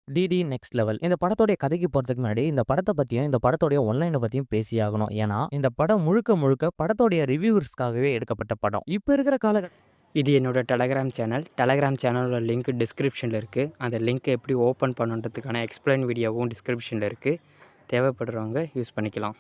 DD next level. இந்த படத்தோடைய கதைக்கு போறதுக்கு முன்னாடி இந்த படத்த பத்தியும், இந்த படத்தோடைய ஒன்லைன பத்தியும் பேசியாகணும். ஏன்னா, இந்த படம் முழுக்க முழுக்க படத்தோடைய ரிவ்யூவர்ஸ்க்காகவே எடுக்கப்பட்ட படம். இப்ப இருக்கிற இது என்னோட டெலகிராம் சேனல். டெலகிராம் சேனலோட லிங்க் டிஸ்கிரிப்ஷனில் இருக்குது. அந்த லிங்க்கை எப்படி ஓப்பன் பண்ணுன்றதுக்கான எக்ஸ்பிளைன் வீடியோவும் டிஸ்கிரிப்ஷனில் இருக்குது. தேவைப்படுறவங்க யூஸ் பண்ணிக்கலாம்.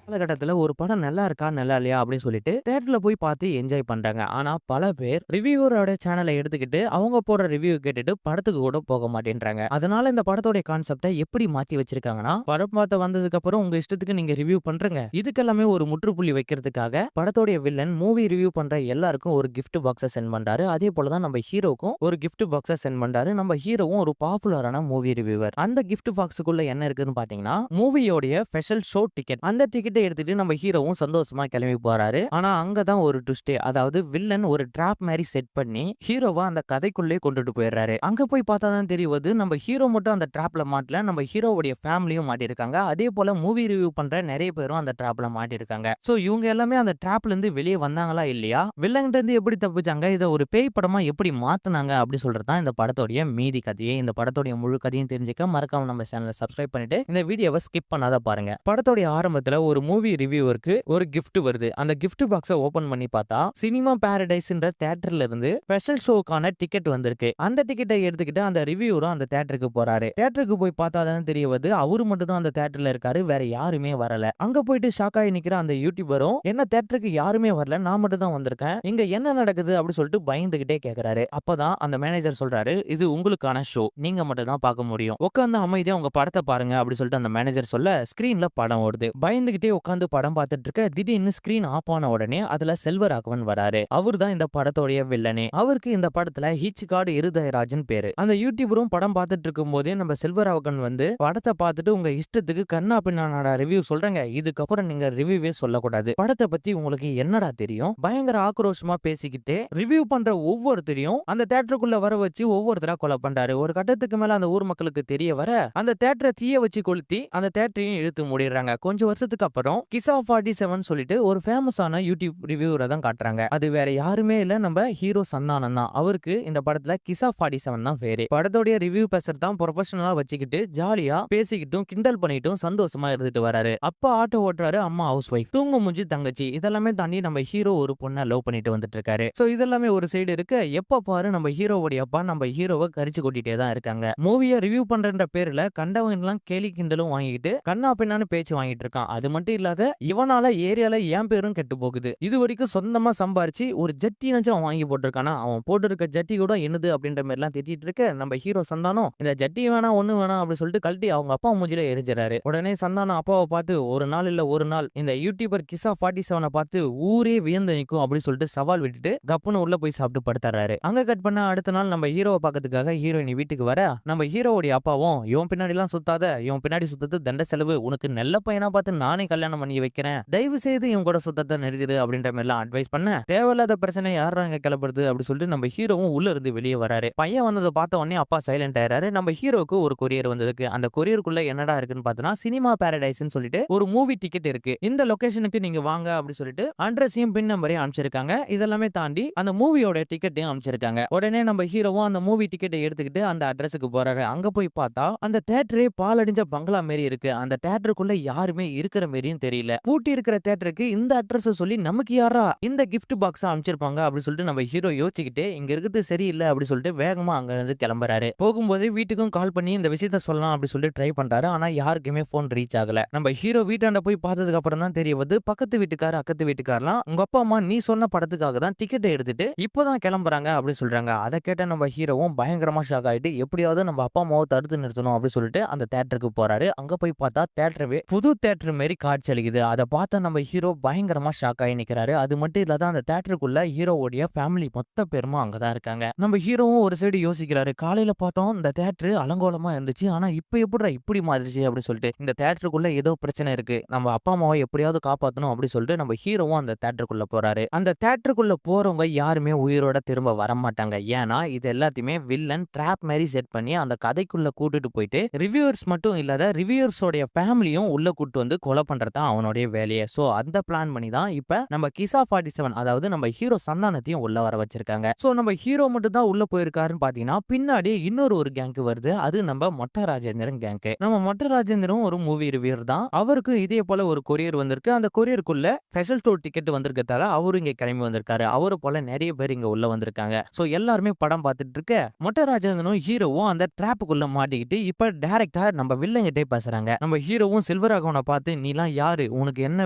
காலகட்டத்துல ஒரு படம் நல்லா இருக்கா, நல்லா இல்லையா அப்படின்னு சொல்லிட்டு தியேட்டர்ல போய் பார்த்து என்ஜாய் பண்றாங்க. ஆனா பல பேர் ரிவ்யூவரோட சேனலை எடுத்துக்கிட்டு அவங்க போடுற ரிவ்யூ கேட்டுட்டு படத்துக்கு கூட போக மாட்டேன்றாங்க. அதனால இந்த படத்தோட கான்செப்டை எப்படி மாத்தி வச்சிருக்காங்கன்னா, படம் பார்த்து வந்ததுக்கு அப்புறம் உங்க இஷ்டத்துக்கு நீங்க ரிவ்யூ பண்றீங்க. இதுக்கெல்லாமே ஒரு முற்றுப்புள்ளி வைக்கிறதுக்காக படத்தோடைய வில்லன் மூவி ரிவ்யூ பண்ற எல்லாருக்கும் ஒரு gift பாக்ஸை சென்ட் பண்றாரு. அதே போலதான் நம்ம ஹீரோக்கும் ஒரு gift பாக்ஸை சென்ட் பண்றாரு. நம்ம ஹீரோவும் ஒரு பாப்புலரான மூவி ரிவ்யூவர். அந்த gift பாக்ஸுக்குள்ள என்ன இருக்குன்னு பாத்தீங்கன்னா, மூவியோடைய ஸ்பெஷல் ஷோ டிக்கெட். அந்த டிக்கெட் எடுத்துட்டு நம்ம ஹீரோவும் சந்தோஷமா கிளம்பி போறாரு. ஆனா அங்கதான் ஒரு ட்விஸ்ட். அதாவது வில்லன் ஒரு டிராப் மாதிரி செட் பண்ணி ஹீரோவா அந்த கதைக்குள்ளே கொண்டுட்டு போயிடுறாரு. அங்க போய் பார்த்தாதான் தெரியுது நம்ம ஹீரோ மட்டும் அந்த டிராப்ல மாட்டல, நம்ம ஹீரோவுடைய ஃபேமிலியும் மாட்டிருக்காங்க. அதே போல மூவி ரிவ்யூ பண்ற நிறைய பேரும் அந்த டிராப்ல மாட்டிருக்காங்க. சோ இவங்க எல்லாமே அந்த டிராப்ல இருந்து வெளியே வந்தாங்களா இல்லையா, வில்லன்கிட்ட இருந்து எப்படி தப்பிச்சாங்க, இதை ஒரு பேய் படமா எப்படி மாத்துனாங்க அப்படி சொல்றதுதான் இந்த படத்தோடைய மீதி கதையே. இந்த படத்தோடைய முழு கதையும் தெரிஞ்சுக்க மறக்காம நம்ம சேனலை சப்ஸ்கிரைப் பண்ணிட்டு இந்த வீடியோவை ஸ்கிப் பண்ணாத பாருங்க. படத்தோடைய ஆரம்பத்துல ஒரு மூவி ரிவ்யூவருக்கு ஒரு gift வருது. அந்த gift பாக்ஸை ஓபன் பண்ணி பார்த்தா சினிமா பாரடைஸ்ன்ற தியேட்டர்ல இருந்து ஸ்பெஷல் ஷோக்கான டிக்கெட் வந்திருக்கு. அந்த டிக்கெட்டை எடுத்துக்கிட்டு அந்த ரிவ்யூவரும் அந்த தியேட்டருக்கு போறாரு. தியேட்டருக்கு போய் பார்த்தாதான் தெரிய வருது அவரு மட்டும் தான் அந்த தியேட்டர்ல இருக்காரு, வேற யாருமே வரல. அங்க போயிட்டு ஷாக் ஆகி நிக்கிற அந்த யூடியூபரும், என்ன தியேட்டருக்கு யாருமே வரல, நான் மட்டும் தான் வந்திருக்கேன், இங்க என்ன நடக்குது அப்படி சொல்லிட்டு பயந்துகிட்டே கேக்குறாரு. அப்பதான் அந்த மேனேஜர் சொல்றாரு, இது உங்களுக்கான ஷோ, நீங்க மட்டும் தான் பார்க்க முடியும், உட்கார்ந்து அமைதியா உங்க படத்தை பாருங்க அப்படி சொல்லிட்டு அந்த மேனேஜர் சொல்ல ஸ்கிரீன்ல படம் ஓடுது. பயந்துகிட்டே உட்கார்ந்து படம் பார்த்துட்டு இருக்க திடீர்னு ஸ்கிரீன் ஆஃப் ஆன உடனே அதுல செல்வராகவன் வராரு. அவர் தான் இந்த படத்தோடைய வில்லனே. அவருக்கு இந்த படத்துல ஹிச்கார்ட் இருதயராஜன் பேரு. அந்த யூடியூபரும் படம் பார்த்துட்டு இருக்கும் போதே நம்ம செல்வராகவன் வந்து படத்தை பார்த்துட்டு உங்க இஷ்டத்துக்கு கண்ணா பின்னாடா ரிவ்யூ சொல்றேங்க, இதுக்கப்புறம் நீங்க ரிவ்யூவே சொல்லக்கூடாது, படத்தை பத்தி உங்களுக்கு என்னடா தெரியும், பயங்கர ஆக்ரோஷமா பேசிக்கிட்டே ரிவ்யூ பண்ற ஒவ்வொருத்தரையும் அந்த தியேட்டருக்குள்ள வர வச்சு ஒவ்வொருத்தரா கொலை பண்றாரு. ஒரு கட்டத்துக்கு மேல அந்த ஊர் மக்களுக்கு தெரிய வர அந்த தியேட்டரை தீய வச்சு கொளுத்தி அந்த தியேட்டரையும் இழுத்து மூடிடுறாங்க. கொஞ்சம் வருஷத்துக்கு அப்புறம் கிசா 47 சொல்லிட்டு ஒரு ஃபேமஸான யூடியூப் ரிவ்யூவரை தான் காட்டுறாங்க. அது வேற யாருமே இல்ல, நம்ம ஹீரோ சந்தானம் தான். அவருக்கு இந்த படத்துல கிசா 47 தான் பேரு. படத்தோடைய ரிவ்யூ பேசர் தான் ப்ரொஃபஷனலா வச்சுக்கிட்டு ஜாலியா பேசிக்கிட்டும் கிண்டல் பண்ணிட்டும் சந்தோஷமா இருந்துட்டு வராரு. அப்பா ஆட்டோ ஓட்டுறாரு, அம்மா ஹவுஸ் ஒய்ஃப், தூங்க முஞ்சி தங்கச்சி, இதெல்லாமே தாண்டி நம்ம ஹீரோ ஒரு பொண்ணை லவ் பண்ணிட்டு வந்துட்டு இருக்காரு. சோ இதெல்லாமே ஒரு சைடு இருக்கு. எப்ப பாரு நம்ம ஹீரோவுடைய அப்பா நம்ம ஹீரோவை கரிச்சு கொட்டிட்டே தான் இருக்காங்க. மூவியை ரிவ்யூ பண்றன்ற பேர்ல கண்டவன் எல்லாம் கேலி கிண்டலும் வாங்கிட்டு கண்ணா பின்னான்னு பேச்சு வாங்கிட்டு இருக்கான். அது மட்டும் இல்லாத இவனால ஏரியால என் பேரும் கெட்டு போகுது. இது வரைக்கும் சொந்தமா சம்பாரிச்சு ஒரு ஜட்டினாச்சும் அவன் வாங்கி போட்டிருக்கானா, அவன் போட்டிருக்க ஜட்டி கூட என்னது அப்படின்ற மாதிரி எல்லாம் திட்டிட்டு இருக்க நம்ம ஹீரோ சந்தானம் இந்த ஜட்டி வேணாம் ஒண்ணு வேணாம் அப்படின்னு சொல்லிட்டு கழட்டி அவங்க அப்பா மூஞ்சில எரிஞ்சிடறாரு. உடனே சந்தானம் அப்பாவை பார்த்து, ஒரு நாள் இல்ல ஒரு நாள் இந்த யூடியூபர் கிசா 47 பார்த்து ஊரே வியந்து நிற்கும் அப்படின்னு சொல்லிட்டு சவால் விட்டுட்டு கப்புன்னு உள்ள போய் சாப்பிட்டு படுத்துறாரு. அங்க கட் பண்ண அடுத்த நாள் நம்ம ஹீரோவை பார்க்கறதுக்காக ஹீரோயினி வீட்டுக்கு வர நம்ம ஹீரோவுடைய அப்பாவும், இவன் பின்னாடி எல்லாம் சுத்தாத, இவன் பின்னாடி சுத்தது தண்ட செலவு, உனக்கு நல்ல பையனா பார்த்து நானே கல்யாணம் பண்ணி வைக்கிறேன், தயவு செய்து இவங்க கூட சுத்தத்தை நிறுத்திடு அப்படின்ற மாதிரி எல்லாம் அட்வைஸ் பண்ண, தேவையில்லாத பிரச்சனை யாரா இங்க கிளப்புறது அப்படி சொல்லிட்டு நம்ம ஹீரோவும் உள்ள இருந்து வெளியே வராரு. பையன் வந்ததை பார்த்த உடனே அப்பா சைலண்ட் ஆயிராரு. நம்ம ஹீரோக்கு ஒரு கொரியர் வந்ததுக்கு. அந்த கொரியருக்குள்ள என்னடா இருக்குன்னு பார்த்தோம்னா, சினிமா பாரடைஸ்ன்னு சொல்லிட்டு ஒரு மூவி டிக்கெட் இருக்கு, இந்த லொகேஷனுக்கு நீங்க வாங்க அப்படி சொல்லிட்டு அட்ரஸையும் பின் நம்பரையும் அனுப்பிச்சிருக்காங்க. இதெல்லாமே தாண்டி அந்த மூவியோட டிக்கெட்டையும் அனுப்பிச்சிருக்காங்க. உடனே நம்ம ஹீரோவும் அந்த மூவி டிக்கெட்டை எடுத்துக்கிட்டு அந்த அட்ரஸுக்கு போறாரு. அங்க போய் பார்த்தா அந்த தியேட்டரே பாலடிஞ்ச பங்களா மாரி இருக்கு. அந்த தியேட்டருக்குள்ள யாருமே இருக்கிற மாதிரியும் தெரியல. பூட்டி இருக்கிற தியேட்டருக்கு இந்த அட்ரஸ் சொல்லி நமக்கு யாரா இந்த கிஃப்ட் பாக்ஸ் அமைச்சிருப்பாங்க அப்படி சொல்லிட்டு நம்ம ஹீரோ யோசிச்சுக்கிட்டே இங்க இருக்குது சரியில்லை அப்படி சொல்லிட்டு வேகமா அங்க இருந்து கிளம்புறாரு. போகும்போது வீட்டுக்கும் கால் பண்ணி இந்த விஷயத்த சொல்லலாம் அப்படி சொல்லிட்டு ட்ரை பண்றாரு. ஆனா யாருக்குமே போன் ரீச் ஆகல. நம்ம ஹீரோ வீட்டாண்ட போய் பார்த்ததுக்கு அப்புறம் தான் தெரிய வருது, பக்கத்து வீட்டுக்காரு அக்கத்து வீட்டுக்காரலாம் உங்க அப்பா அம்மா நீ சொன்ன படத்துக்காக தான் டிக்கெட் எடுத்துட்டு இப்பதான் கிளம்புறாங்க அப்படி சொல்றாங்க. அதை கேட்ட நம்ம ஹீரோவும் பயங்கரமா ஷாக் ஆயிட்டு எப்படியாவது நம்ம அப்பா அம்மாவை தடுத்து நிறுத்தணும் அப்படி சொல்லிட்டு அந்த தியேட்டருக்கு போறாரு. அங்க போய் பார்த்தா தியேட்டரவே புது தியேட்டர் மாரி காட்சி அளிக்குது. அதை பார்த்தா நம்ம ஹீரோ பயங்கரமா ஷாக் ஆகி நிக்கிறாரு. அது மட்டும் இல்லாத அந்த தியேட்டருக்குள்ள ஹீரோவுடைய ஃபேமிலி மொத்த பேருமா அங்கதான் இருக்காங்க. நம்ம ஹீரோவும் ஒரு சைடு யோசிக்கிறாரு, காலையில பார்த்தோம் இந்த தியேட்டர் அலங்கோலமா இருந்துச்சு, ஆனா இப்ப எப்படிடா இப்படி மாறிடுச்சு அப்படி சொல்லிட்டு இந்த தியேட்டருக்குள்ள ஏதோ பிரச்சனை இருக்கு, நம்ம அப்பா அம்மாவை எப்படியாவது காப்பாத்தணும் அப்படி சொல்லிட்டு நம்ம ஹீரோவும் அந்த தியேட்டருக்குள்ள போறாரு. அந்த தியேட்டருக்குள்ள போறவங்க யாருமே உயிரோட திரும்ப வர மாட்டாங்க. ஏன்னா இது எல்லாத்தையுமே வில்லன் ட்ராப் மாதிரி செட் பண்ணி அந்த கதைக்குள்ள கூட்டிட்டு போயிட்டு ரிவ்யூவர்ஸ் மட்டும் இல்லாத ரிவ்யூவர்ஸோட ஃபேமிலியும் உள்ள கூட்டு வந்து கொலை பண்ற பண்றதுதான் அவனுடைய வேலையே. சோ அந்த பிளான் பண்ணி தான் இப்ப நம்ம கிசா 47 அதாவது நம்ம ஹீரோ சந்தானத்தையும் உள்ள வர வச்சிருக்காங்க. சோ நம்ம ஹீரோ மட்டும் தான் உள்ள போயிருக்காருன்னு பாத்தீங்கன்னா பின்னாடி இன்னொரு ஒரு கேங்க் வருது. அது நம்ம மொட்டை ராஜேந்திரன் கேங்க். நம்ம மொட்டை ராஜேந்திரன் ஒரு மூவி ரிவ்யூவர் தான். அவருக்கு இதே போல ஒரு கொரியர் வந்திருக்கு. அந்த கொரியருக்குள்ள ஸ்பெஷல் ஸ்டோர் டிக்கெட் வந்திருக்கதால அவரு இங்க கிளம்பி வந்திருக்காரு. அவரு போல நிறைய பேர் இங்க உள்ள வந்திருக்காங்க. சோ எல்லாருமே படம் பார்த்துட்டு இருக்க மொட்டை ராஜேந்திரனும் ஹீரோவும் அந்த டிராப்புக்குள்ள மாட்டிக்கிட்டு இப்ப டைரக்டா நம்ம வில்லங்கிட்டே பேசுறாங்க. நம்ம ஹீரோவும் செல்வராகவனை பார்த்து நீலாம் யாரு, உனக்கு என்ன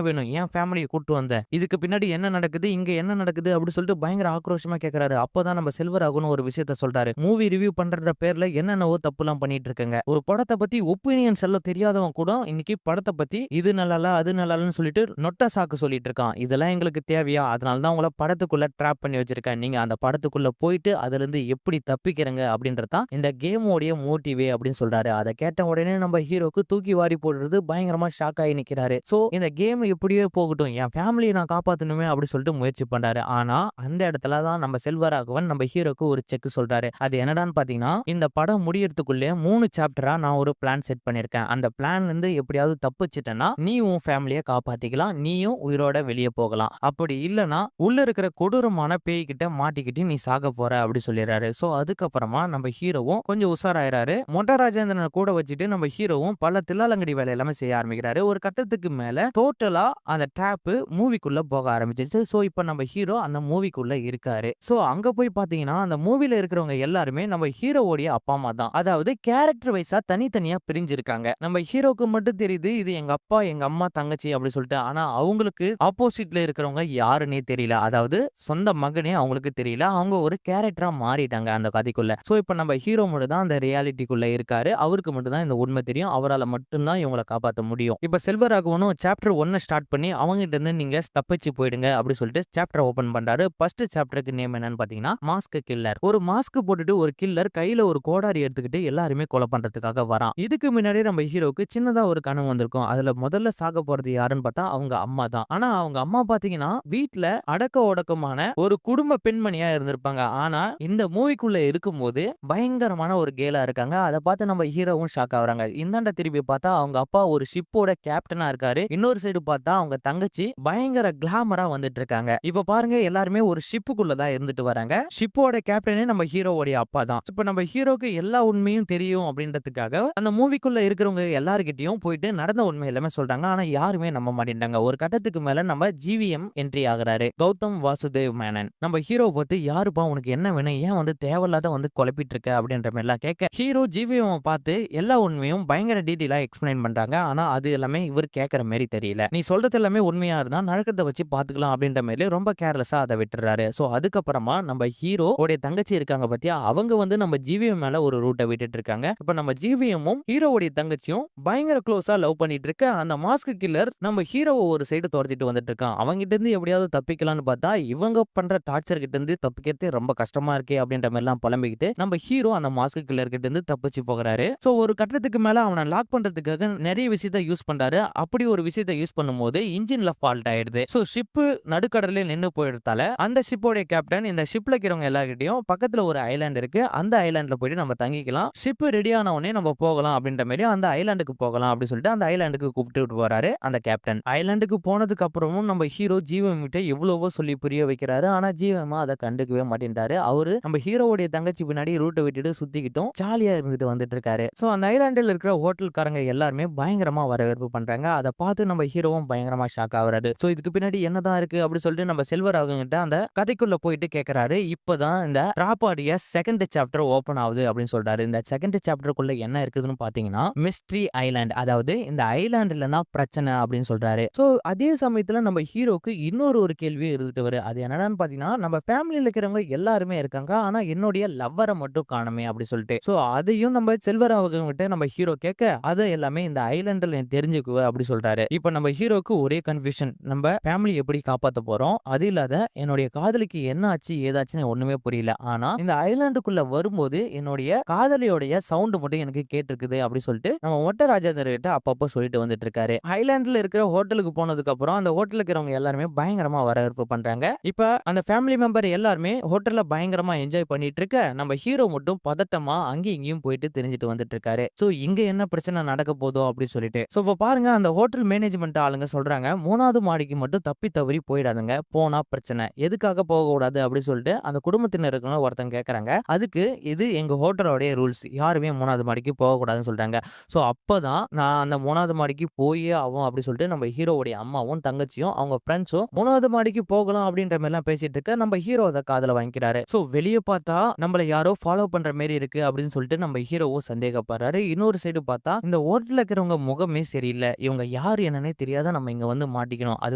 வேணும், ஏன் ஃபேமிலியை கூட்டு வந்த, இதுக்கு பின்னாடி என்ன நடக்குது, இங்க என்ன நடக்குது அப்படி சொல்லிட்டு பயங்கர ஆக்ரோஷமா கேக்குறாரு. அப்பதான் நம்ம செல்வராகவன் ஒரு விஷயத்த சொல்றாரு. மூவி ரிவ்யூ பண்ற பேர்ல என்னென்னவோ தப்புலாம் பண்ணிட்டு இருக்கங்க. ஒரு படத்தை பத்தி ஒப்பீனியன் சொல்ல தெரியாதவன் கூட இன்னைக்கு படத்தை பத்தி இது நல்லா அது நல்லான்னு சொல்லிட்டு நொட்ட சாக்கு சொல்லிட்டு இருக்கான். இதெல்லாம் எங்களுக்கு தேவையா? அதனால தான் உங்களை படத்துக்குள்ள ட்ராப் பண்ணி வச்சிருக்கேன். நீங்க அந்த படத்துக்குள்ள போயிட்டு அதுல இருந்து எப்படி தப்பிக்கிறங்க அப்படின்றதான் இந்த கேமோடைய மோட்டிவே அப்படின்னு சொல்றாரு. அதை கேட்ட உடனே நம்ம ஹீரோக்கு தூக்கி வாரி போடுறது பயங்கரமா ஷாக் ஆகி நிக்கிறாரு. சோ இந்த கேம் எப்படியே போகட்டும், என் ஃபேமிலியை நான் காப்பாத்தணுமே அப்படி சொல்லிட்டு முயற்சி பண்றாரு. ஆனா அந்த இடத்துல தான் நம்ம செல்வராகவன் நம்ம ஹீரோக்கு ஒரு செக் சொல்றாரு. அது என்னடான்னு பாத்தீங்கன்னா இந்த படம் முடியறதுக்குள்ளே 3 சாப்டரா நான் ஒரு பிளான் செட் பண்ணிருக்கேன். அந்த பிளான்ல இருந்து எப்படியாவது தப்பிச்சிட்டேன்னா நீ உன் ஃபேமிலியை காப்பாத்திக்கலாம், நீயும் உயிரோட வெளியே போகலாம். அப்படி இல்லனா உள்ள இருக்கிற கொடூரமான பேய் கிட்ட மாட்டிக்கிட்டு நீ சாக போற அப்படி சொல்லிடுறாரு. சோ அதுக்கப்புறமா நம்ம ஹீரோவும் கொஞ்சம் உஷாராயிராரு. மொட்டை ராஜேந்திரனை கூட வச்சுட்டு நம்ம ஹீரோவும் பல தில்லாலங்கடி வேலை எல்லாமே செய்ய ஆரம்பிக்கிறாரு. ஒரு கட்டத்துக்கு மேல டோட்டலா அந்த ட்ராப் மூவிக்குள்ள போக ஆரம்பிச்சிச்சு. சோ இப்போ நம்ம ஹீரோ அந்த மூவிக்குள்ள இருக்காரு. சோ அங்க போய் பாத்தீங்கன்னா அந்த மூவில இருக்கிறவங்க எல்லாருமே நம்ம ஹீரோவோடைய அப்பா அம்மா தான். அதாவது கேரக்டர் வைஸா தனித்தனியா பிரிஞ்சிருக்காங்க. நம்ம ஹீரோக்கு மட்டும் தெரியுது இது எங்க அப்பா எங்க அம்மா தங்கச்சி அப்படி சொல்லிட்டு. ஆனா அவங்களுக்கு ஆப்போசிட்ல இருக்கிறவங்க யாருன்னே தெரியல. அதாவது சொந்த மகனே அவங்களுக்கு தெரியல. அவங்க ஒரு கேரக்டரா மாறிட்டாங்க அந்த கதைக்குள்ள. சோ இப்போ நம்ம ஹீரோ மட்டும் தான் அந்த ரியாலிட்டிக்குள்ள இருக்காரு. அவருக்கு மட்டும் தான் இந்த உண்மை தெரியும். அவரால் மட்டும்தான் இவங்களை காப்பாற்ற முடியும். இப்ப செல்வராகவனும் சாப்டர் 1 ஸ்டார்ட் பண்ணி அவங்ககிட்ட இருந்து நீங்க தப்பிச்சு போயிடுங்க அப்படி சொல்லிட்டு சாப்டர் ஓபன் பண்றாரு. ஃபர்ஸ்ட் சாப்டருக்கு நேம் என்னன்னு பாத்தீங்கன்னா மாஸ்க் கில்லர். ஒரு மாஸ்க் போட்டுட்டு ஒரு கில்லர் கையில ஒரு கோடாரி எடுத்துக்கிட்டு எல்லாருமே கொலை பண்றதுக்காக வரான். இதுக்கு முன்னாடி நம்ம ஹீரோக்கு சின்னதா ஒரு கனவு வந்திருக்கும். அதுல முதல்ல சாக போறது யாருன்னு பார்த்தா அவங்க அம்மா தான். ஆனா அவங்க அம்மா பாத்தீங்கன்னா வீட்டுல அடக்க ஒடக்கமான ஒரு குடும்ப பெண்மணியா இருந்திருப்பாங்க. ஆனா இந்த மூவிக்குள்ள இருக்கும்போது பயங்கரமான ஒரு கேலா இருக்காங்க. அதை பார்த்து நம்ம ஹீரோவும் ஷாக் ஆகுறாங்க. இந்தாண்ட திருப்பி பார்த்தா அவங்க அப்பா ஒரு ஷிப்போட கேப்டனா இருக்காரு. இன்னொரு சைடு பார்த்தா அவங்க தங்கச்சி பயங்கர கிளாமரா வந்துட்டு இருக்காங்க. இப்ப பாருங்க எல்லாருமே ஒரு ஷிப்புக்குள்ளதான் இருந்துட்டு வராங்க. ஷிப்போட கேப்டனே நம்ம ஹீரோவோடைய அப்பா தான். இப்ப நம்ம ஹீரோக்கு எல்லா உண்மையும் தெரியும் அப்படின்றதுக்காக அந்த மூவிக்குள்ள இருக்கிறவங்க எல்லார்கிட்டயும் போயிட்டு நடந்த உண்மை எல்லாமே சொல்றாங்க. ஆனா யாருமே நம்ப மாட்டேன்றாங்க. ஒரு கட்டத்துக்கு மேல நம்ம ஜிவிஎம் என்ட்ரி ஆகுறாரு. கௌதம் வாசுதேவ் மேனன் நம்ம ஹீரோ பார்த்து யாருப்பா உனக்கு என்ன வேணும், ஏன் வந்து தேவையில்லாத வந்து குழப்பிட்டு இருக்க அப்படின்ற மாதிரி எல்லாம் கேட்க ஹீரோ ஜிவிஎம் பார்த்து எல்லா உண்மையும் பயங்கர டீட்டெயிலா எக்ஸ்பிளைன் பண்றாங்க. ஆனா அது எல்லாமே இவர் கேட்கற மாதிரி தெரியல. நீ சொல்றது எல்லாமே உண்மையா இருந்தா நடக்கிறத வச்சு பாத்துக்கலாம் அப்படின்ற மாதிரி ரொம்ப கேர்லெஸ்ஸா அதை விட்டுறாரு. சோ அதுக்கப்புறமா நம்ம ஹீரோ உடைய தங்கச்சி இருக்காங்க பத்தியா, அவங்க வந்து நம்ம ஜிவிஎம் மேல ஒரு ரூட்டை விட்டுட்டு இருக்காங்க. இப்ப நம்ம ஜிவிஎம்மும் ஹீரோவுடைய தங்கச்சியும் பயங்கர க்ளோஸா லவ் பண்ணிட்டு இருக்க அந்த மாஸ்க் கில்லர் நம்ம ஹீரோவை ஒரு சைடு துரத்திட்டு வந்துட்டு இருக்கான். அவங்க கிட்ட இருந்து எப்படியாவது தப்பிக்கலாம்னு பார்த்தா இவங்க பண்ற டார்ச்சர் கிட்ட இருந்து தப்பிக்கிறது ரொம்ப கஷ்டமா இருக்கே அப்படின்ற மாதிரி எல்லாம் புலம்பிக்கிட்டு நம்ம ஹீரோ அந்த மாஸ்க் கில்லர் கிட்ட இருந்து தப்பிச்சு போகிறாரு. சோ ஒரு கட்டத்துக்கு மேல அவனை லாக் பண்றதுக்காக நிறைய விஷயத்த யூஸ் பண்றாரு. அப்படி ஒரு விஷயத்த யூஸ் பண்ணும்போது இன்ஜின்ல ஃபால்ட் ஆயிடுது. சோ ஷிப் நடுக்கடல்ல நின்னு போயிடுறதால அந்த ஷிப்போட கேப்டன் இந்த ஷிப்ல இருக்கிறவங்க எல்லார்கிட்டயும் பக்கத்துல ஒரு ஐலாண்ட் இருக்கு, அந்த ஐலாண்ட்ல போயிட்டு நம்ம தங்கிக்கலாம், ஷிப் ரெடி ஆன உடனே நம்ம போகலாம் அப்படின்ற மாதிரி அந்த ஐலாண்டுக்கு போகலாம் அப்படின்னு சொல்லிட்டு அந்த ஐலாண்டுக்கு கூப்பிட்டு வராரு அந்த கேப்டன். ஐலாண்டுக்கு போனதுக்கு அப்புறமும் நம்ம ஹீரோ ஜீவம் கிட்ட எவ்வளவோ சொல்லி புரிய வைக்கிறாரு. ஆனா ஜீவமா அதை கண்டுக்கவே மாட்டேன்றாரு. அவரு நம்ம ஹீரோவுடைய தங்கச்சி பின்னாடி ரூட்டை விட்டுட்டு சுத்திக்கிட்டும் ஜாலியா இருந்துட்டு வந்துட்டு இருக்காரு. சோ அந்த ஐலாண்டில் இருக்கிற ஹோட்டல்காரங்க எல்லாருமே பயங்கரமா வரவேற்பு பண்றாங்க. அதை பார்த்து நம்ம ஹீரோவும் பயங்கரமா ஷாக் ஆகுறாரு. சோ இதுக்கு பின்னாடி என்னதான் இருக்கு அப்படி சொல்லிட்டு நம்ம செல்வராகவன் கிட்ட அந்த கதைக்குள்ள போயிட்டு கேட்கறாரு. இப்பதான் இந்த டிராப்பாடிய செகண்ட் சாப்டர் ஓபன் ஆகுது அப்படின்னு சொல்றாரு. இந்த செகண்ட் சாப்டருக்குள்ள என்ன இருக்குதுன்னு பாத்தீங்கன்னா மிஸ்ட்ரி ஐலாண்ட், அதாவது இந்த ஐலாண்ட்ல தான் பிரச்சனை அப்படின்னு சொல்றாரு. சோ அதே சமயத்துல நம்ம ஹீரோக்கு இன்னொரு ஒரு கேள்வி இருந்துட்டு வரு. அது என்னடான்னு பாத்தீங்கன்னா நம்ம ஃபேமிலியில இருக்கிறவங்க எல்லாருமே இருக்காங்க, ஆனா என்னுடைய லவ்வரை மட்டும் காணுமே அப்படி சொல்லிட்டு. சோ அதையும் நம்ம செல்வராகவன் கிட்ட நம்ம ஹீரோ கேட்க அதை எல்லாமே இந்த ஐலாண்ட்ல தெரிஞ்சுக்குவ அப்படி சொல்றாரு. இப்ப நம்ம ஹீரோக்கு ஒரே கன்ஃபியூஷன், நம்ம ஃபேமிலி எப்படி காப்பாத்த போறோம், அது இல்லாத என்னுடைய காதலிக்கு என்ன ஆச்சு ஏதாச்சுன்னு ஒண்ணுமே புரியல. ஆனா இந்த ஐலாண்டுக்குள்ள வரும்போது என்னுடைய காதலியோடைய சவுண்ட் மட்டும் எனக்கு கேட்டிருக்குது அப்படி சொல்லிட்டு நம்ம மொட்டை ராஜேந்திர கிட்ட அப்பப்போ சொல்லிட்டு வந்துட்டு இருக்காரு. ஐலாண்ட்ல இருக்கிற ஹோட்டலுக்கு போனதுக்கு அப்புறம் அந்த ஹோட்டலுக்கு இருக்கிறவங்க எல்லாருமே பயங்கரமா வரவேற்பு பண்றாங்க. இப்ப அந்த ஃபேமிலி மெம்பர் எல்லாருமே ஹோட்டல்ல பயங்கரமா என்ஜாய் பண்ணிட்டு இருக்க நம்ம ஹீரோ மட்டும் பதட்டமா அங்கேயும் இங்கேயும் போயிட்டு தெரிஞ்சுட்டு வந்துட்டு இருக்காரு. சோ இங்க என்ன பிரச்சனை நடக்க போதோ அப்படி சொல்லிட்டு. சோ இப்ப பாருங்க அந்த ஹோட்டல் மேனேஜ்மெண்ட் ஆளுங்க சொல்றாங்க 3வது மாடிக்கு மட்டும் தப்பி தவறி போயிடாதுங்க, போனா பிரச்சனை. எதுக்காக போகக்கூடாது அப்படி சொல்லிட்டு அந்த குடும்பத்தினருக்குள்ள ஒருத்தங்க கேட்கறாங்க. அதுக்கு இது எங்க ஹோட்டலோடைய ரூல்ஸ், யாருமே 3வது மாடிக்கு போகக்கூடாதுன்னு சொல்றாங்க. ஸோ அப்பதான் நான் அந்த 3வது மாடிக்கு போயே ஆவோம் அப்படி சொல்லிட்டு நம்ம ஹீரோவுடைய அம்மாவும் தங்கச்சியும் அவங்க ஃப்ரெண்ட்ஸும் 3வது மாடிக்கு போகலாம் அப்படின்ற மாதிரிலாம் பேசிட்டு இருக்க நம்ம ஹீரோ அதை காதுல வாங்கிக்கிறாரு. ஸோ வெளியே பார்த்தா நம்மள யாரோ ஃபாலோ பண்ற மாதிரி இருக்கு அப்படின்னு சொல்லிட்டு நம்ம ஹீரோவும் சந்தேகப்படுறாரு. இன்னொரு சைடு பார்த்தா இந்த ஹோட்டல்ல இருக்கிறவங்க முகமே சரியில்லை, இவங்க யார் என்னன்னே தெரியாத நம்ம இங்க வந்து மாட்டிக்கணும். அது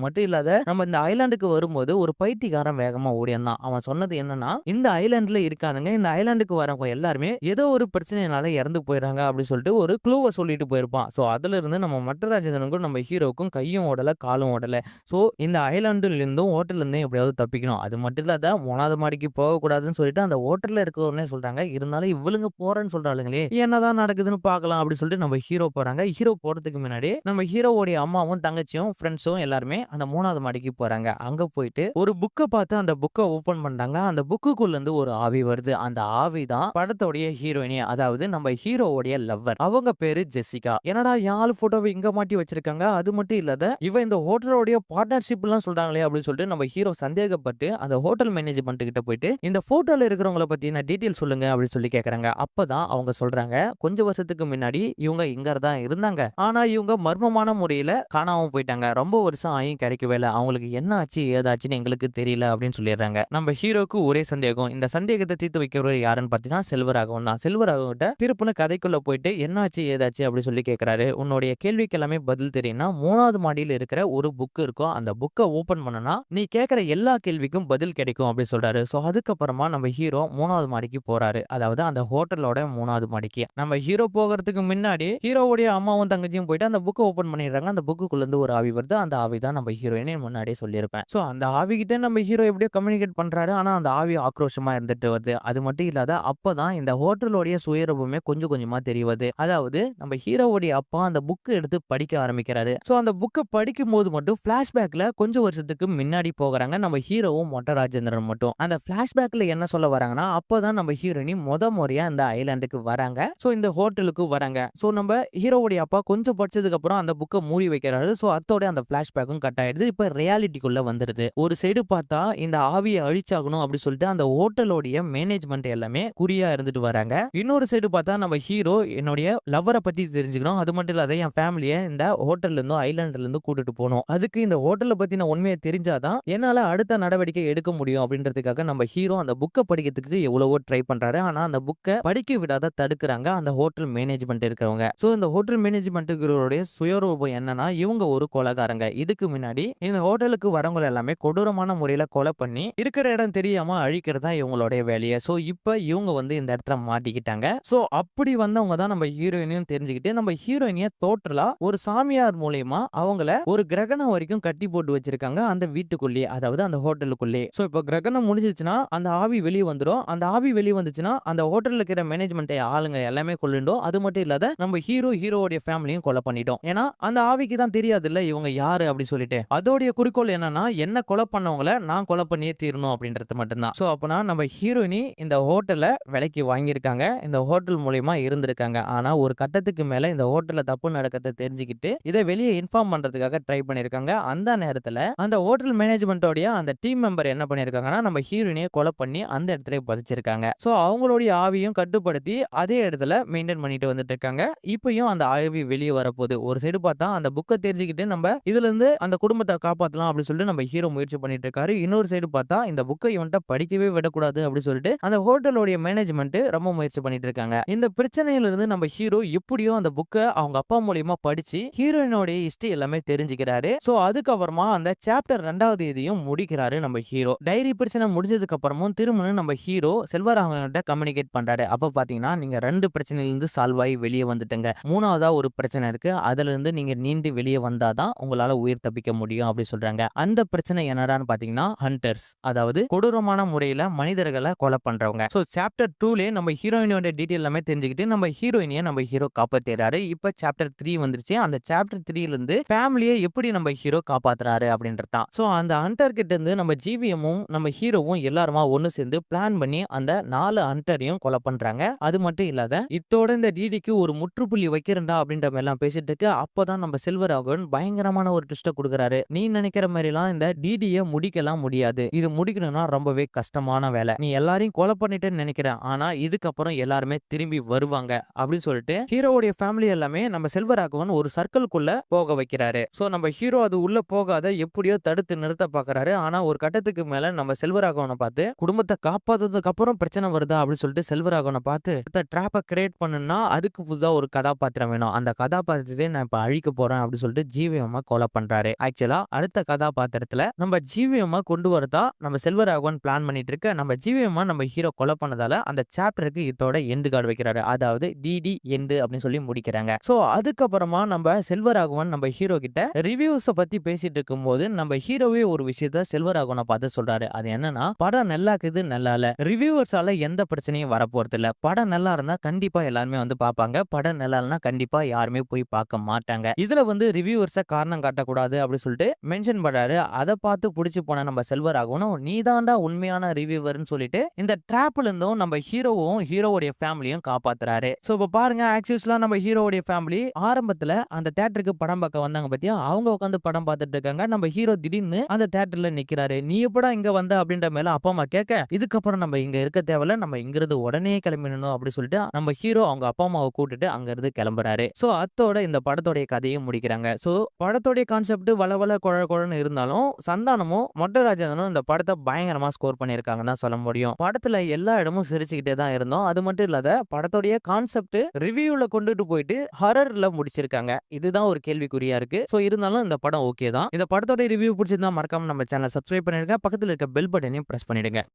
மட்டும் இல்லாத நம்ம இந்த ஐலாண்டுக்கு வரும்போது ஒரு பைத்தியக்காரன் வேகமா ஓடியாந்தான். அவன் சொன்னது என்னன்னா, இந்த ஐலாண்ட்ல இருக்காதுங்க, இந்த ஐலாண்டுக்கு வரவங்க எல்லாருமே ஏதோ ஒரு பிரச்சனையினால இறந்து போயிடறாங்க அப்படின்னு சொல்லிட்டு ஒரு க்ளூவை சொல்லிட்டு போயிருப்பான். ஸோ அதுல இருந்து நம்ம மட்டராஜேந்திரனுக்கும் நம்ம ஹீரோக்கும் கையும் ஓடல காலும் ஓடல. ஸோ இந்த ஐலாண்டுல இருந்தும் ஹோட்டல்ல இருந்தும் எப்படியாவது தப்பிக்கணும். அது மட்டும் இல்லாத 3வது மாடிக்கு போகக்கூடாதுன்னு சொல்லிட்டு அந்த ஹோட்டல்ல இருக்கிறவனே சொல்றாங்க. இருந்தாலும் இவளுங்க போறேன்னு சொல்றாளுங்களே, என்னதான் நடக்குதுன்னு பார்க்கலாம் அப்படின்னு சொல்லிட்டு நம்ம ஹீரோ போறாங்க. ஹீரோ போறதுக்கு முன்னாடி நம்ம ஹீரோவோடைய அம்மாவும் தங்கச்சியும் ஃப்ரெண்ட்ஸும் எல்லாருமே அந்த 3வது மாடிக்கு போறாங்க. அங்க போயிட்டு ஒரு புக்க பார்த்து அந்த புக்க ஓபன் பண்றாங்க. அந்த புக்குக்குள்ள இருந்து ஒரு ஆவி வருது. அந்த ஆவி தான் படத்தோடைய ஹீரோயினி, அதாவது நம்ம ஹீரோவோடைய லவ்வர். அவங்க பேரு ஜெசிகா. என்னடா யாழ் போட்டோவை இங்க மாட்டி வச்சிருக்காங்க, அது மட்டும் இல்லாத இவ இந்த ஹோட்டலோடைய பார்ட்னர்ஷிப் எல்லாம் சொல்றாங்களே அப்படின்னு சொல்லிட்டு நம்ம ஹீரோ சந்தேகப்பட்டு அந்த ஹோட்டல் மேனேஜ்மெண்ட் கிட்ட போயிட்டு இந்த போட்டோல இருக்கிறவங்கள பத்தின டீடைல் சொல்லுங்க அப்படின்னு சொல்லி கேக்குறாங்க. அப்பதான் அவங்க சொல்றாங்க, கொஞ்ச வருஷத்துக்கு முன்னாடி இவங்க இங்க தான் இருந்தாங்க, ஆனா இவங்க மர்மமான முறையில காணாம போயிட்டாங்க, ரொம்ப வருஷம் ஆயும் கிடைக்கவே இல்லை, அவங்களுக்கு என்ன ஆச்சு ஏதாச்சுன்னு எங்களுக்கு தெரியல அப்படின்னு சொல்லிடுறாங்க. நம்ம ஹீரோக்கு ஒரே சந்தேகம். இந்த சந்தேகத்தை தீர்த்து வைக்கிறவர் யாருன்னு பாத்தீங்கன்னா செல்வராகவன் தான். செல்வராகவன் கிட்ட திருப்புன கதைக்குள்ள போயிட்டு என்னாச்சு ஏதாச்சு அப்படி சொல்லி கேட்கிறாரு. உன்னுடைய கேள்விக்கு எல்லாமே பதில் தெரியும்னா 3வது மாடியில இருக்கிற ஒரு புக் இருக்கும், அந்த புக்கை ஓபன் பண்ணனா நீ கேட்கிற எல்லா கேள்விக்கும் பதில் கிடைக்கும் அப்படி சொல்றாரு. சோ அதுக்கப்புறமா நம்ம ஹீரோ 3வது மாடிக்கு போறாரு, அதாவது அந்த ஹோட்டலோட 3வது மாடிக்கு. நம்ம ஹீரோ போகிறதுக்கு முன்னாடி ஹீரோவுடைய அம்மாவும் தங்கச்சியும் போயிட்டு அந்த புக்கை ஓபன் பண்ணிடுறாங்க. அந்த புக்குக்குள்ள இருந்து ஒரு ஆவி வருது. அந்த ஆவி தான் நம்ம ஹீரோயினே முன்னாடியே சொல்லியிருப்பேன். சோ அந்த ஆவி கிட்ட நம்ம ஹீரோ எப்படியோ கம்யூனிகேட் பண்றாரு. ஆனா அந்த ஆவி ஆக்ரோஷமா இருந்துட்டு வருது. அது மட்டும் இல்லாத அப்பதான் இந்த ஹோட்டலோடைய சுயரூபமே கொஞ்சம் கொஞ்சமா தெரிய வருது. அதாவது நம்ம ஹீரோவுடைய அப்பா அந்த புக் எடுத்து படிக்க ஆரம்பிக்கிறாரு. சோ அந்த புக்கை படிக்கும் போது மட்டும் பிளாஷ்பேக்ல கொஞ்சம் வருஷத்துக்கு முன்னாடி போகிறாங்க நம்ம ஹீரோவும் மொட்டராஜேந்திரன் மட்டும். அந்த பிளாஷ்பேக்ல என்ன சொல்ல வராங்கன்னா, அப்பதான் நம்ம ஹீரோயினி முறையா இந்த ஐலாண்டுக்கு வராங்க. சோ இந்த ஹோட்டலுக்கு வராங்க. சோ நம்ம ஹீரோவுடைய அப்பா கொஞ்சம் படிச்சதுக்கு அப்புறம் அந்த புக்கை மூடி வைக்கிறாரு. சோ அதோட அந்த பிளாஷ்பேக்கும் கட் ஆயிடுது. இப்ப ரியாலிட்டிக்குள்ள வந்துருது. ஒரு சைடு பார்த்தா இந்த ஆவியை அழிச்சாகணும் அப்படி சொல்லிட்டு அந்த ஹோட்டலோடைய மேனேஜ்மெண்ட் எல்லாமே குறியா இருந்துட்டு வராங்க. இன்னொரு சைடு பார்த்தா நம்ம ஹீரோ என்னுடைய லவ்வரை பத்தி தெரிஞ்சுக்கணும், அது மட்டும் இல்லாத என் ஃபேமிலியை இந்த ஹோட்டல்ல இருந்தும் ஐலாண்ட்ல இருந்து கூட்டிட்டு போகணும், அதுக்கு இந்த ஹோட்டலை பத்தின உண்மையை தெரிஞ்சாதான் என்னால அடுத்த நடவடிக்கை எடுக்க முடியும் அப்படின்றதுக்காக நம்ம ஹீரோ அந்த புக்கை படிக்கிறதுக்கு எவ்வளவோ ட்ரை பண்றாரு. ஆனா அந்த புக்கை படிக்க விடாத தடுக்கிறாங்க அந்த ஹோட்டல் மேனேஜ்மெண்ட் இருக்கிறவங்க. சோ இந்த ஹோட்டல் மேனேஜ்மெண்ட்டுடைய சுயரூபம் என்னன்னா, இவங்க ஒரு கொலைகாரங்க. இதுக்கு முன்னாடி இந்த ஹோட்டலுக்கு வரவங்க எல்லாமே கொடூரமான முறையில கொலை பண்ணி இருக்கிற இடம் தெரியாம அழிக்கிறதா இவங்களுடைய வேலையை. சோ இப்ப இவங்க வந்து இந்த இடத்துல மாட்டிக்கிட்டாங்க. சோ அப்படி வந்தவங்க தான் நம்ம ஹீரோயினையும் தெரிஞ்சுக்கிட்டு நம்ம ஹீரோயினிய டோட்டலா ஒரு சாமியார் மூலியமா அவங்கள ஒரு கிரகணம் வரைக்கும் கட்டி போட்டு வச்சிருக்காங்க அந்த வீட்டுக்குள்ளேயே, அதாவது அந்த ஹோட்டலுக்குள்ளேயே. சோ இப்ப கிரகணம் முடிஞ்சிச்சுன்னா அந்த ஆவி வெளியே வந்துடும். அந்த ஆவி வெளியே வந்துச்சுன்னா அந்த ஹோட்டல்ல இருக்கிற மேனேஜ்மெண்ட் ஆளுங்க எல்லாமே கொல்லிடும். அது மட்டும் இல்லாத நம்ம ஹீரோடைய ஃபேமிலியும் கொலை பண்ணிட்டோம். ஏன்னா அந்த ஆவிக்கு தான் தெரியாது இல்ல இவங்க யாரு அப்படி சொல்லிட்டு. அதோடைய குறிக்கோள் என்னன்னா, என்ன கொலை பண்ணவங்கள நான் கொலை பண்ணியே தீரணும் அப்படின்றது மட்டும்தான். சோ அப்பனா நம்ம ஹீரோயினி இந்த ஹோட்டலை விலைக்கு வாங்கியிருக்காங்க, இந்த ஹோட்டல் மூலியமா இருந்திருக்காங்க. ஆனா ஒரு கட்டத்துக்கு மேல இந்த ஹோட்டல்ல தப்பு நடக்கிறத தெரிஞ்சுக்கிட்டு இதை வெளியே இன்ஃபார்ம் பண்றதுக்காக ட்ரை பண்ணிருக்காங்க. அந்த நேரத்துல அந்த ஹோட்டல் மேனேஜ்மெண்டோடைய அந்த டீம் மெம்பர் என்ன பண்ணிருக்காங்கன்னா, நம்ம ஹீரோயினியை கொலை பண்ணி அந்த இடத்துல பதிச்சிருக்காங்க. சோ அவங்களுடைய ஆவியும் கட்டுப்படுத்தி அதே இடத்துல மெயின்டைன் பண்ணிட்டு வந்துட்டு இருக்காங்க. இப்பயும் அந்த ஆவி வெளியே வரப்போகுது. ஒரு சைடு பார்த்தா அந்த புக்கை தெரிஞ்சுக்கிட்டு நம்ம இதுல இருந்து அந்த குடும்பத்தை காப்பாத்தலாம் அப்படின்னு சொல்லிட்டு நம்ம ஹீரோ முயற்சி பண்ணிட்டு இருக்காரு. இன்னொரு சைடு பார்த்தா இந்த புக்கை இவன்ட்ட படிக்கவே விடக்கூடாது அப்படின்னு சொல்லிட்டு அந்த ஹோட்டலோடைய மேனேஜ்மெண்ட் ரொம்ப முயற்சி பண்ணிட்டு இருக்காங்க. இந்த பிரச்சனையில இருந்து நம்ம ஹீரோ எப்படியோ அந்த புக்கை அவங்க அப்பா மூலியமா படிச்சு ஹீரோயினோடைய ஹிஸ்டரி எல்லாமே தெரிஞ்சுக்கிறாரு. சோ அதுக்கப்புறமா அந்த சாப்டர் 2வது இதையும் முடிக்கிறாரு நம்ம ஹீரோ. டைரி பிரச்சனை முடிஞ்சதுக்கு அப்புறமும் திரும்ப நம்ம ஹீரோ செல்வராகவன்கிட்ட கம்யூனிகேட் பண்றாரு. அப்ப பாத்தீங்கன்னா, நீங்க 2 பிரச்சனையில இருந்து சால்வ் ஆகி வெளியே வந்துட்டீங்க, 3வதா ஒரு பிரச்சனை இருக்கு, அதுல இருந்து நீங்க நீண்டு வெளியே வந்தாதான் உங்களால உயிர் தப்பிக்க முடியும் அப்படி சொல்றாங்க. அந்த பிரச்சனை என்னடான்னு பாத்தீங்கன்னா ஹண்டர்ஸ், அதாவது கொடூரமான முறையில மனிதர்களை கொலை பண்றவங்க. சோ சாப்டர் 2ல நம்ம ஹீரோயினோட டீடைல் எல்லாமே தெரிஞ்சுக்கிட்டு நம்ம ஹீரோயினியை நம்ம ஹீரோ காப்பாத்திறாரு. இப்ப சாப்டர் 3 வந்துருச்சு. அந்த சாப்டர் 3ல இருந்து ஃபேமிலியை எப்படி நம்ம ஹீரோ காப்பாத்துறாரு அப்படின்றதான். சோ அந்த ஹண்டர் கிட்ட இருந்து நம்ம ஜிவிஎம்மும் நம்ம ஹீரோவும் எல்லாருமா ஒண்ணு சேர்ந்து பிளான் பண்ணி அந்த 4 ஹண்டரையும் கொலை பண்றாங்க. அது மட்டும் இல்லாத இத்தோட இந்த டிடிக்கு ஒரு முற்றுப்புள்ளி வைக்கிறண்டா அப்படின்ற மாதிரி எல்லாம் பேசிட்டு இருக்கு. அப்பதான் தான் நம்ம செல்வராகவன் பயங்கரமான ஒரு ட்விஸ்ட குடுக்குறாரு. நீ நினைக்கிற மாதிரிலாம் இந்த டிடிய முடிக்கலாம் முடியாது. இது முடிக்கணும்னா ரொம்பவே கஷ்டமான வேலை. நீ எல்லாரையும் கொலை பண்ணிட்டேன்னு நினைக்கிற. ஆனா இதுக்கப்புறம் எல்லாருமே திரும்பி வருவாங்க அப்படின்னு சொல்லிட்டு ஹீரோவுடைய ஃபேமிலி எல்லாமே நம்ம செல்வராகவன் ஒரு சர்க்கிள்குள்ள போக வைக்கிறாரு. சோ நம்ம ஹீரோ அது உள்ள போகாத எப்படியோ தடுத்து நிறுத்த பாக்குறாரு. ஆனா ஒரு கட்டத்துக்கு மேல நம்ம செல்வராகவனை பார்த்து குடும்பத்தை காப்பாத்துறதுக்கு அப்புறம் பிரச்சனை வருதா அப்படின்னு சொல்லிட்டு செல்வராகவனை பார்த்து ட்ராப்பை கிரியேட் பண்ணுனா அதுக்கு புதுசா ஒரு கதாபாத்திரம் வேணும். அந்த கதாபாத்திரத்தை நான் இப்ப அழிக்க போறேன் அப்படின்னு சொல்லிட்டு ஜீவியம்மா கொலை பண்றாரு. ஆக்சுவலா அடுத்த கதாபாத்திரத்துல நம்ம ஜீவியம்மா கொண்டு வரதா நம்ம செல்வராகவன் பிளான் பண்ணிட்டு இருக்க. நம்ம ஜீவியம்மா நம்ம ஹீரோ கொலை பண்ணதால அந்த சாப்டருக்கு இதோட எண்டு கார்டு வைக்கிறாரு. அதாவது டிடி எண்டு அப்படின்னு சொல்லி முடிக்கிறாங்க. சோ அதுக்கப்புறமா நம்ம செல்வராகவன் நம்ம ஹீரோ கிட்ட ரிவ்யூஸ பத்தி பேசிட்டு இருக்கும்போது நம்ம ஹீரோவே ஒரு விஷயத்த செல்வராகவனை பார்த்து சொல்றாரு. அது என்னன்னா படம் நல்லா இருக்குது நல்லா இல்ல. ரிவ்யூவர்ஸால எந்த பிரச்சனையும் வரப்போறது இல்ல. படம் நல்லா இருந்தா கண்டிப்பா எல்லாருமே வந்து பாப்பாங்க. படம் நல்லா இல்லனா கண்டிப்பா யாருமே போய் பார்க்க மாட்டாங்க. இதுல வந்து ரிவ்யூவர்ஸ காரணம் காட்டக்கூடாது அப்படி சொல்லிட்டு மென்ஷன் பண்றாரு. அதை பார்த்து புடிச்சு போன நம்ம செல்வராகவனும் நீதான்டா உண்மையான ரிவ்யூவர்னு சொல்லிட்டு இந்த ட்ராப்ல இருந்தும் நம்ம ஹீரோவும் ஹீரோவுடைய ஃபேமிலியும் காப்பாத்துறாரு. சோ இப்ப பாருங்க ஆக்சுவலா நம்ம ஹீரோவுடைய ஃபேமிலி ஆரம்பத்துல அந்த தியேட்டருக்கு படம் பார்க்க வந்தாங்க பத்தியா, அவங்க உட்காந்து படம் பார்த்துட்டு இருக்காங்க. நம்ம ஹீரோ திடீர்னு அந்த தியேட்டர்ல நிக்கிறாரு. நீ எப்படா இங்க வந்த அப்படின்ற மேல அப்பா அம்மா கேட்க, இதுக்கப்புறம் நம்ம இங்க இருக்க தேவையில்ல, நம்ம இங்க இருந்து உடனே கிளம்பிடணும் அப்படி சொல்லிட்டு நம்ம ஹீரோ அவங்க அப்பா அம்மாவை கூட்டிட்டு அங்க இருந்து கிளம்புறாரு. சோ அத்தோட இந்த படத்தோடைய கதையை முடிக்கிறாங்க. சோ படத்தோடைய கான்செப்ட் வளவள குழன்னு இருந்தாலும் சந்தானமும் மொட்டை ராஜேந்திரனும் இந்த படத்தை பயங்கரமா ஸ்கோர் பண்ணியிருக்காங்கன்னு தான் சொல்ல முடியும். படத்துல எல்லா இடமும் சிரிச்சுக்கிட்டே தான் இருந்தோம். அது மட்டும் இல்லாத படத்தோடைய கான்செப்ட் ரிவ்யூல கொண்டுட்டு போயிட்டு ஹாரர்ல முடிச்சிருக்காங்க. இதுதான் ஒரு கேள்விக்குறியா இருக்கு. சோ இருந்தாலும் இந்த படம் ஓகே தான். இந்த படத்தோட ரிவ்யூ பிடிச்சிருந்தா மறக்காம நம்ம சேனலை சப்ஸ்கிரைப் பண்ணிடுங்க. பக்கத்துல இருக்க பெல் பட்டனையும் பிரஸ் பண்ணிடுங்க.